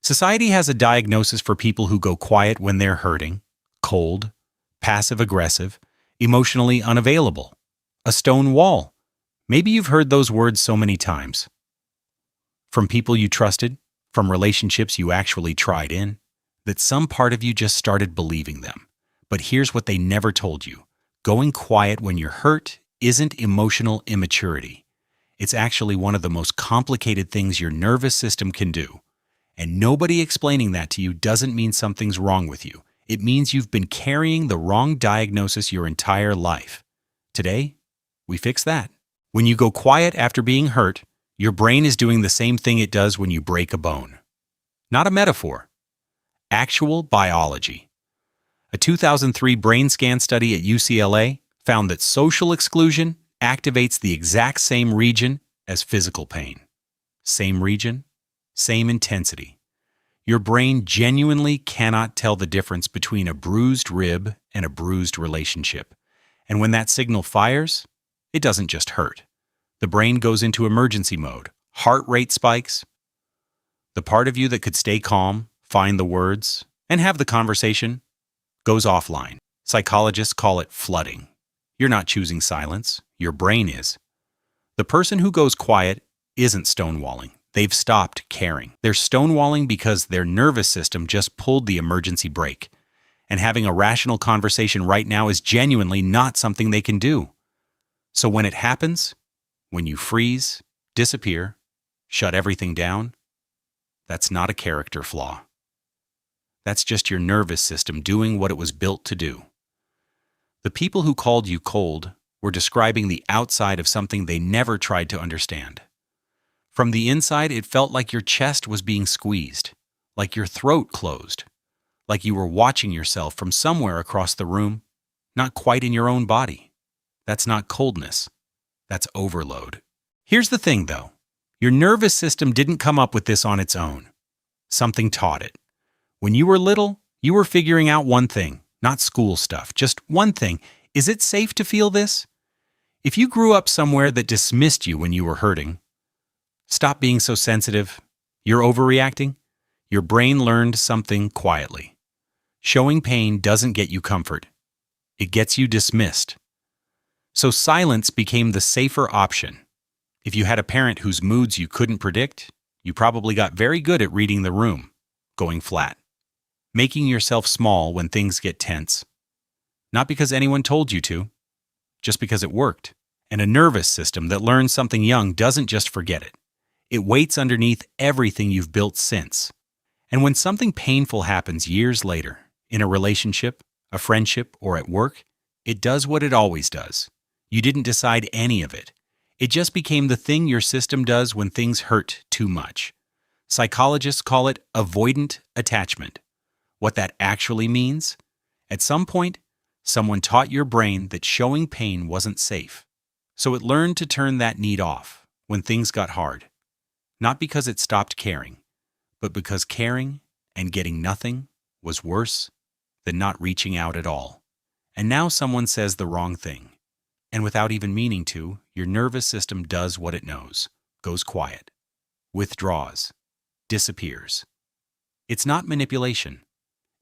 Society has a diagnosis for people who go quiet when they're hurting, cold, passive-aggressive, emotionally unavailable, a stone wall. Maybe you've heard those words so many times. From people you trusted, from relationships you actually tried in, that some part of you just started believing them. But here's what they never told you. Going quiet when you're hurt isn't emotional immaturity. It's actually one of the most complicated things your nervous system can do. And nobody explaining that to you doesn't mean something's wrong with you. It means you've been carrying the wrong diagnosis your entire life. Today, we fix that. When you go quiet after being hurt, your brain is doing the same thing it does when you break a bone. Not a metaphor. Actual biology. A 2003 brain scan study at UCLA found that social exclusion activates the exact same region as physical pain. Same region, same intensity. Your brain genuinely cannot tell the difference between a bruised rib and a bruised relationship. And when that signal fires, it doesn't just hurt. The brain goes into emergency mode. Heart rate spikes. The part of you that could stay calm, find the words, and have the conversation goes offline. Psychologists call it flooding. You're not choosing silence. Your brain is. The person who goes quiet isn't stonewalling. They've stopped caring. They're stonewalling because their nervous system just pulled the emergency brake. And having a rational conversation right now is genuinely not something they can do. So when it happens, when you freeze, disappear, shut everything down, that's not a character flaw. That's just your nervous system doing what it was built to do. The people who called you cold were describing the outside of something they never tried to understand. From the inside, it felt like your chest was being squeezed, like your throat closed, like you were watching yourself from somewhere across the room, not quite in your own body. That's not coldness. That's overload. Here's the thing, though. Your nervous system didn't come up with this on its own. Something taught it. When you were little, you were figuring out one thing, not school stuff, just one thing. Is it safe to feel this? If you grew up somewhere that dismissed you when you were hurting, stop being so sensitive, you're overreacting, your brain learned something quietly. Showing pain doesn't get you comfort. It gets you dismissed. So silence became the safer option. If you had a parent whose moods you couldn't predict, you probably got very good at reading the room, going flat, making yourself small when things get tense. Not because anyone told you to, just because it worked. And a nervous system that learns something young doesn't just forget it. It waits underneath everything you've built since. And when something painful happens years later, in a relationship, a friendship, or at work, it does what it always does. You didn't decide any of it. It just became the thing your system does when things hurt too much. Psychologists call it avoidant attachment. What that actually means? At some point, someone taught your brain that showing pain wasn't safe. So it learned to turn that need off when things got hard. Not because it stopped caring, but because caring and getting nothing was worse than not reaching out at all. And now someone says the wrong thing. And without even meaning to, your nervous system does what it knows, goes quiet, withdraws, disappears. It's not manipulation.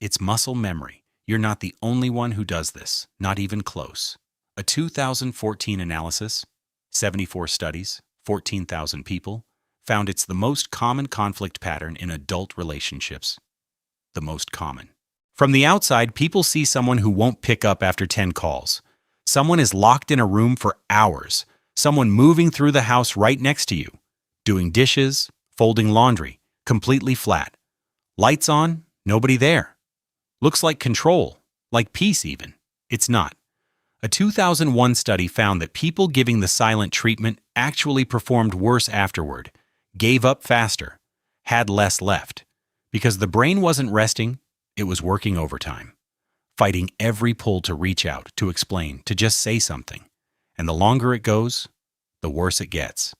It's muscle memory. You're not the only one who does this, not even close. A 2014 analysis, 74 studies, 14,000 people, found it's the most common conflict pattern in adult relationships. The most common. From the outside, people see someone who won't pick up after 10 calls. Someone is locked in a room for hours. Someone moving through the house right next to you. Doing dishes, folding laundry, completely flat. Lights on, nobody there. Looks like control, like peace even. It's not. A 2001 study found that people giving the silent treatment actually performed worse afterward, gave up faster, had less left. Because the brain wasn't resting, it was working overtime. Fighting every pull to reach out, to explain, to just say something. And the longer it goes, the worse it gets.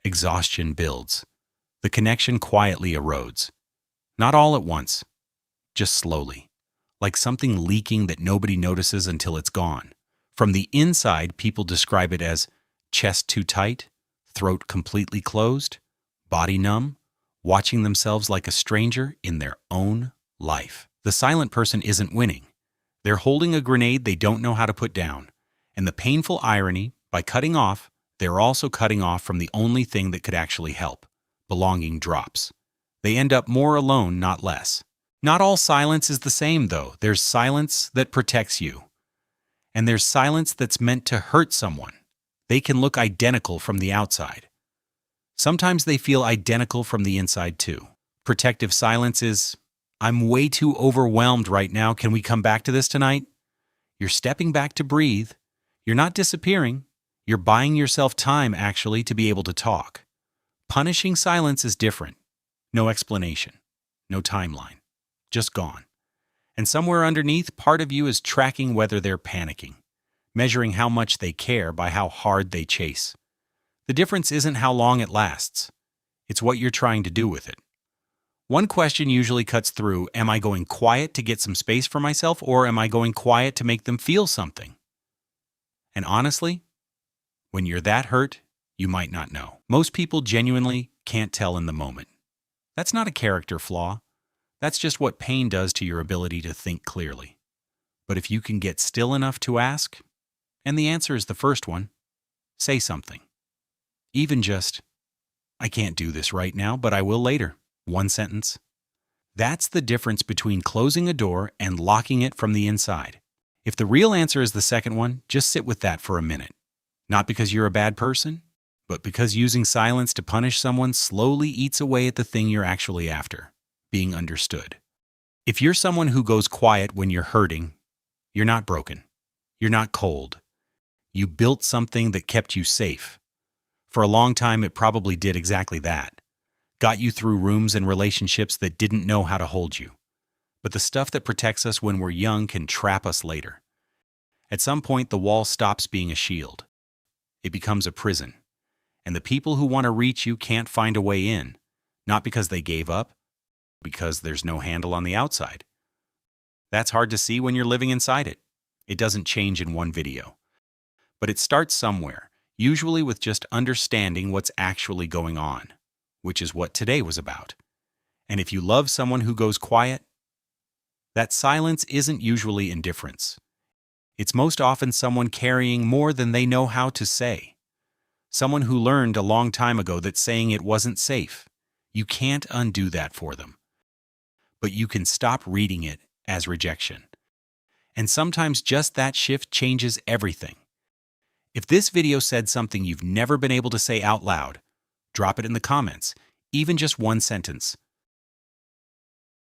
Exhaustion builds. The connection quietly erodes. Not all at once, just slowly. Like something leaking that nobody notices until it's gone. From the inside, people describe it as chest too tight, throat completely closed, body numb, watching themselves like a stranger in their own life. The silent person isn't winning. They're holding a grenade they don't know how to put down. And the painful irony, by cutting off, they're also cutting off from the only thing that could actually help. Belonging drops. They end up more alone, not less. Not all silence is the same, though. There's silence that protects you. And there's silence that's meant to hurt someone. They can look identical from the outside. Sometimes they feel identical from the inside, too. Protective silence is, "I'm way too overwhelmed right now. Can we come back to this tonight?" You're stepping back to breathe. You're not disappearing. You're buying yourself time, actually, to be able to talk. Punishing silence is different. No explanation. No timeline. Just gone. And somewhere underneath, part of you is tracking whether they're panicking, measuring how much they care by how hard they chase. The difference isn't how long it lasts. It's what you're trying to do with it. One question usually cuts through: am I going quiet to get some space for myself, or am I going quiet to make them feel something? And honestly, when you're that hurt, you might not know. Most people genuinely can't tell in the moment. That's not a character flaw. That's just what pain does to your ability to think clearly. But if you can get still enough to ask, and the answer is the first one, say something. Even just, "I can't do this right now, but I will later." One sentence. That's the difference between closing a door and locking it from the inside. If the real answer is the second one, just sit with that for a minute. Not because you're a bad person, but because using silence to punish someone slowly eats away at the thing you're actually after: being understood. If you're someone who goes quiet when you're hurting, you're not broken. You're not cold. You built something that kept you safe. For a long time, it probably did exactly that. Got you through rooms and relationships that didn't know how to hold you. But the stuff that protects us when we're young can trap us later. At some point, the wall stops being a shield. It becomes a prison. And the people who want to reach you can't find a way in, not because they gave up, because there's no handle on the outside. That's hard to see when you're living inside it. It doesn't change in one video. But it starts somewhere, usually with just understanding what's actually going on, which is what today was about. And if you love someone who goes quiet, that silence isn't usually indifference. It's most often someone carrying more than they know how to say. Someone who learned a long time ago that saying it wasn't safe. You can't undo that for them. But you can stop reading it as rejection. And sometimes just that shift changes everything. If this video said something you've never been able to say out loud, drop it in the comments, even just one sentence.